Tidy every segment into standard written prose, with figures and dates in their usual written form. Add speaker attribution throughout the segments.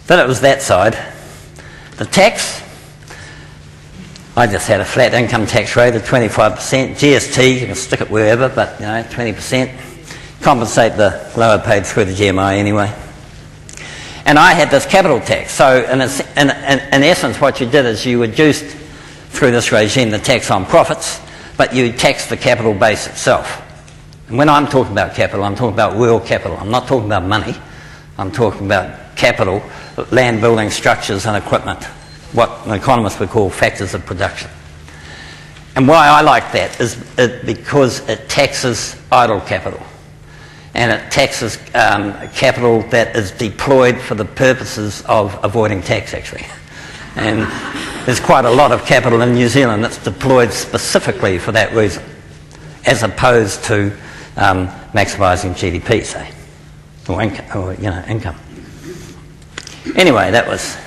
Speaker 1: Then it was that side. The tax, I just had a flat income tax rate of 25%. GST, you can stick it wherever, but 20%. Compensate the lower paid through the GMI anyway. And I had this capital tax. So in essence, what you did is you reduced, through this regime, the tax on profits, but you taxed the capital base itself. And when I'm talking about capital, I'm talking about real capital. I'm not talking about money. I'm talking about capital, land building structures and equipment, what an economist would call factors of production. And why I like that is because it taxes idle capital. And it taxes capital that is deployed for the purposes of avoiding tax, actually. And there's quite a lot of capital in New Zealand that's deployed specifically for that reason, as opposed to maximising GDP, say, or income. Anyway, that was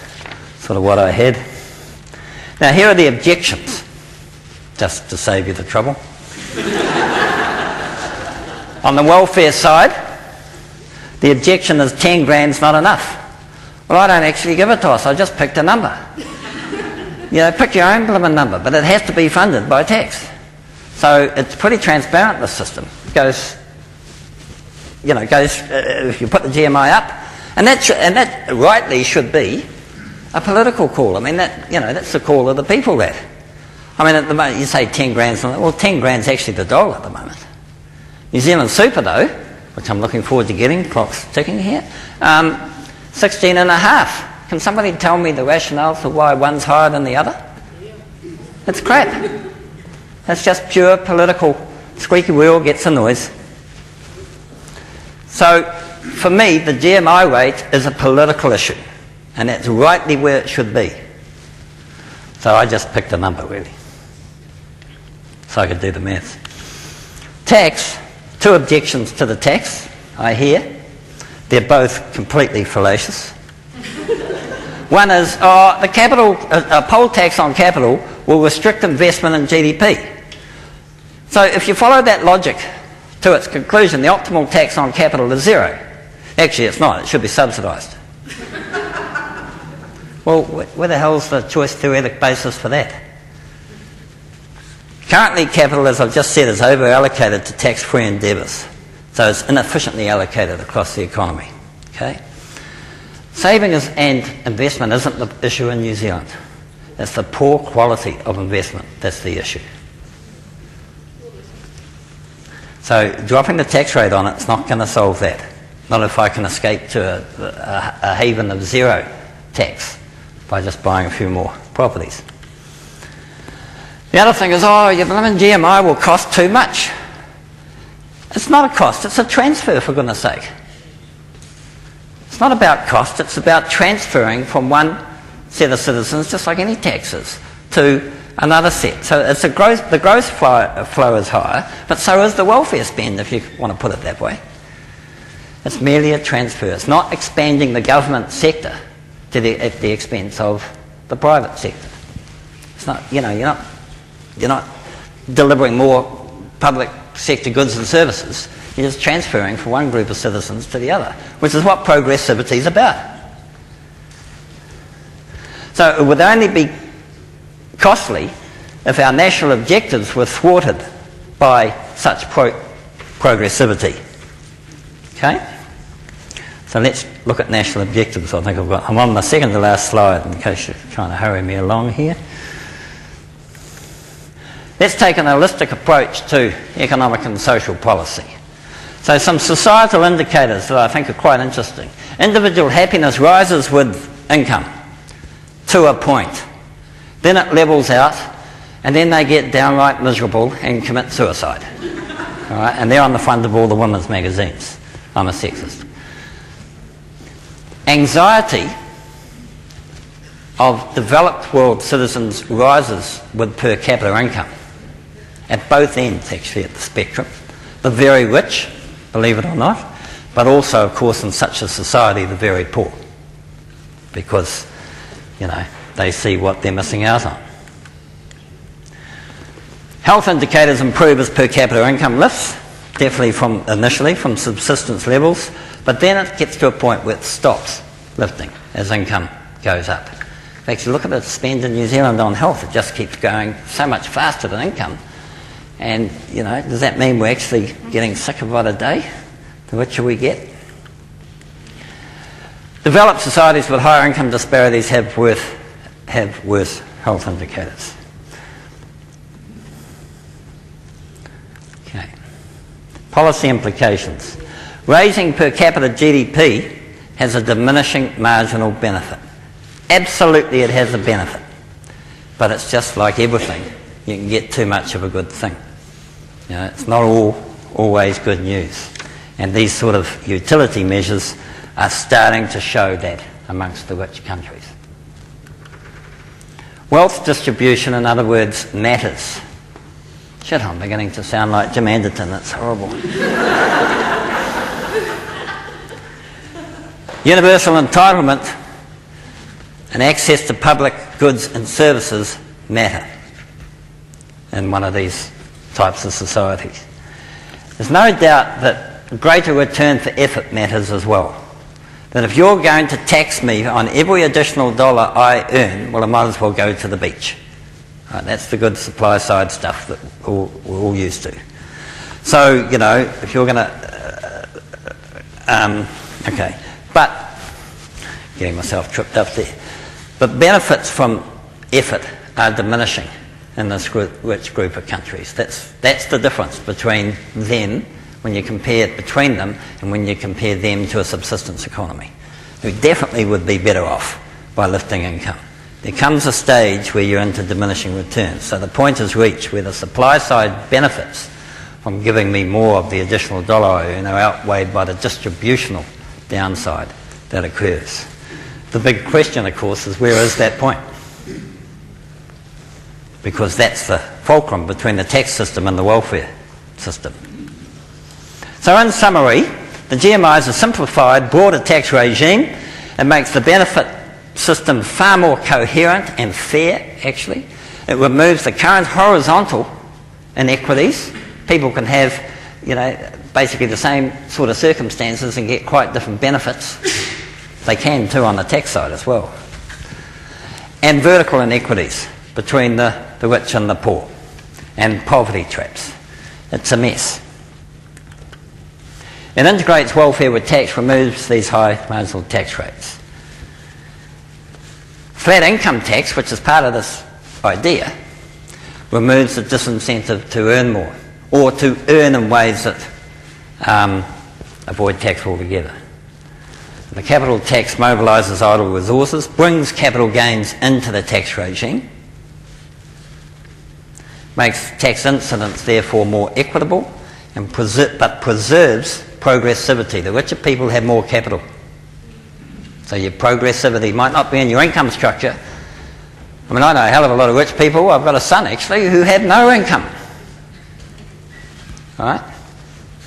Speaker 1: sort of what I had. Now, here are the objections, just to save you the trouble. On the welfare side, the objection is 10 grand's not enough. Well, I don't actually give a toss. I just picked a number. Pick your own blooming number, but it has to be funded by tax. So it's pretty transparent, this system. It goes, if you put the GMI up, and that rightly should be a political call. I mean, that's the call of the people there. I mean, at the moment, you say 10 grand's not, well, 10 grand's actually the dollar at the moment. New Zealand Super, though, which I'm looking forward to getting, clock's ticking here, 16 and a half. Can somebody tell me the rationale for why one's higher than the other? It's crap. That's just pure political. Squeaky wheel gets a noise. So, for me, the GMI rate is a political issue, and that's rightly where it should be. So I just picked a number, really, so I could do the maths. Tax, 2 objections to the tax, I hear. They're both completely fallacious. One is, the capital, a poll tax on capital will restrict investment in GDP. So if you follow that logic to its conclusion, the optimal tax on capital is 0. Actually, it's not. It should be subsidised. Well, where the hell's the choice theoretic basis for that? Currently, capital, as I've just said, is over-allocated to tax-free endeavours. So it's inefficiently allocated across the economy. Okay? Savings and investment isn't the issue in New Zealand. It's the poor quality of investment that's the issue. So dropping the tax rate on it's not going to solve that. Not if I can escape to a haven of 0 tax by just buying a few more properties. The other thing is, your blooming GMI will cost too much. It's not a cost, it's a transfer, for goodness sake. It's not about cost, it's about transferring from one set of citizens, just like any taxes, to another set. So it's the gross flow is higher, but so is the welfare spend, if you want to put it that way. It's merely a transfer. It's not expanding the government sector at the expense of the private sector. It's not, you're not delivering more public sector goods and services. You're just transferring from one group of citizens to the other, which is what progressivity is about. So it would only be costly if our national objectives were thwarted by such progressivity. Okay? So let's look at national objectives. I think I'm on my second to last slide in case you're trying to hurry me along here. Let's take an holistic approach to economic and social policy. So some societal indicators that I think are quite interesting. Individual happiness rises with income to a point. Then it levels out, and then they get downright miserable and commit suicide. All right? And they're on the front of all the women's magazines. I'm a sexist. Anxiety of developed world citizens rises with per capita income. At both ends, actually, at the spectrum. The very rich, believe it or not, but also, of course, in such a society, the very poor. Because, they see what they're missing out on. Health indicators improve as per capita income lifts, definitely initially from subsistence levels, but then it gets to a point where it stops lifting. as income goes up. In fact, you look at the spend in New Zealand on health, it just keeps going so much faster than income. And, you know, does that mean we're actually getting sicker by the day? The richer we get? Developed societies with higher income disparities have worse health indicators. Okay. Policy implications. Raising per capita GDP has a diminishing marginal benefit. Absolutely it has a benefit. But it's just like everything. You can get too much of a good thing. You know, it's not always good news. And these sort of utility measures are starting to show that amongst the rich countries. Wealth distribution, in other words, matters. Shit, I'm beginning to sound like Jim Anderton. That's horrible. Universal entitlement and access to public goods and services matter in one of these types of societies. There's no doubt that greater return for effort matters as well. That if you're going to tax me on every additional dollar I earn, well, I might as well go to the beach. Right, that's the good supply side stuff that we're all used to. So, you know, if you're going to... okay, but... Getting myself tripped up there. But benefits from effort are diminishing in this rich group of countries. That's the difference between them, when you compare it between them, and when you compare them to a subsistence economy, who definitely would be better off by lifting income. There comes a stage where you're into diminishing returns. So the point is reached where the supply side benefits from giving me more of the additional dollar I earn are outweighed by the distributional downside that occurs. The big question, of course, is where is that point? Because that's the fulcrum between the tax system and the welfare system. So in summary, the GMI is a simplified, broader tax regime. It makes the benefit system far more coherent and fair, actually. It removes the current horizontal inequities. People can have, you know, basically the same sort of circumstances and get quite different benefits. They can too on the tax side as well. And vertical inequities between the rich and the poor, and poverty traps. It's a mess. It integrates welfare with tax, removes these high marginal tax rates. Flat income tax, which is part of this idea, removes the disincentive to earn more, or to earn in ways that avoid tax altogether. The capital tax mobilises idle resources, brings capital gains into the tax regime, makes tax incidence therefore more equitable, and but preserves progressivity. The richer people have more capital. So your progressivity might not be in your income structure. I mean, I know a hell of a lot of rich people. I've got a son, actually, who had no income. All right?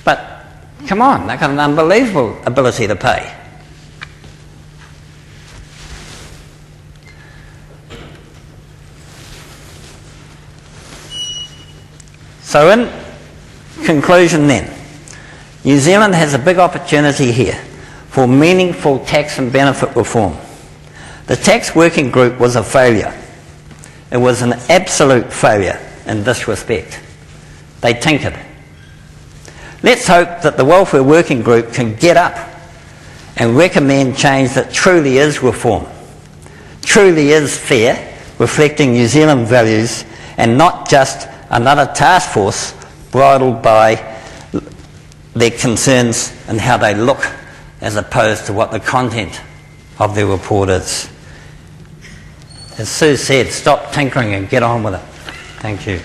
Speaker 1: But, come on, they've got an unbelievable ability to pay. So in conclusion then, New Zealand has a big opportunity here for meaningful tax and benefit reform. The tax working group was a failure. It was an absolute failure in this respect. They tinkered. Let's hope that the welfare working group can get up and recommend change that truly is reform, truly is fair, reflecting New Zealand values, and not just another task force bridled by their concerns and how they look as opposed to what the content of their report is. As Sue said, stop tinkering and get on with it. Thank you.